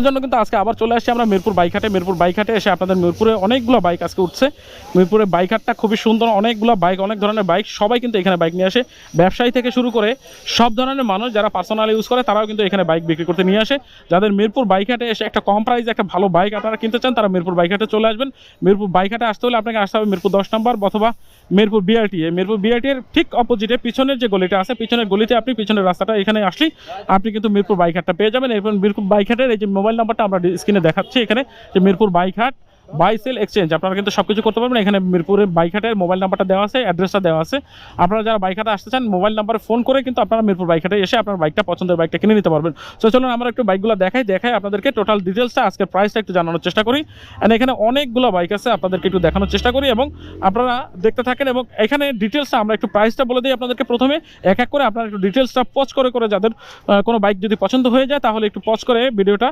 জন্য কিন্তু আজকে আবার চলে আসছি আমরা মিরপুর বাইক হাটে এসে আপনাদের মিরপুরে অনেকগুলো বাইক আজকে উঠছে। মিরপুরে বাইক হাটটা খুবই সুন্দর, অনেকগুলো বাইক, অনেক ধরনের বাইক, সবাই কিন্তু এখানে বাইক নিয়ে আসে। ব্যবসায়ী থেকে শুরু করে সব ধরনের মানুষ যারা পার্সোনাল ইউজ করে তারাও কিন্তু এখানে বাইক বিক্রি করতে নিয়ে আসে। যাদের মিরপুর বাইক হাটে এসে একটা কম প্রাইসে একটা ভালো বাইক আপনারা কিনতে চান তারা মিরপুর বাইক হাটে চলে আসবেন। মিরপুর বাইক হাটে আসতে হলে আপনাকে আসতে হবে মিরপুর 10 নম্বর অথবা মিরপুর বিআরটি এর ঠিক অপোজিটে পিছনের যে গলিটা আছে, পিছনের গলিতে আপনি পিছনের রাস্তাটা এখানে আসলেই আপনি কিন্তু মিরপুর বাইক হাটটা পেয়ে যাবেন। এবং মিরপুর বাইক হাটের এই যে মোবাইল নাম্বারটা আমরা স্ক্রিনে দেখাচ্ছি এখানে, যে মিরপুর বাইক হাট বাই সেল এক্সচেঞ্জ, আপনারা কিন্তু সব কিছু করতে পারবেন। এখানে মিরপুরের বাইক হাটের মোবাইল নাম্বারটা দেওয়া আছে, অ্যাড্রেসটা দেওয়া আছে। আপনারা যারা বাইক হাটে আসতে চান মোবাইল নাম্বারে ফোন করে কিন্তু আপনারা মিরপুর বাইক হাটে এসে আপনার বাইকটা, পছন্দের বাইকটা কিনে নিতে পারবেন। তো চলুন আমরা একটু বাইকগুলো দেখাই আপনাদেরকে টোটাল ডিটেলসটা, আজকের প্রাইসটা একটু জানানোর চেষ্টা করি। এন্ড এখানে অনেকগুলো বাইক আছে, আপনাদেরকে একটু দেখানোর চেষ্টা করি এবং আপনারা দেখতে থাকেন। এবং এখানে ডিটেলসটা আমরা একটু প্রাইসটা বলে দিই আপনাদেরকে প্রথমে, এক এক করে আপনারা একটু ডিটেলসটা পজ করে যাদের কোনো বাইক যদি পছন্দ হয়ে যায় তাহলে একটু পজ করে ভিডিওটা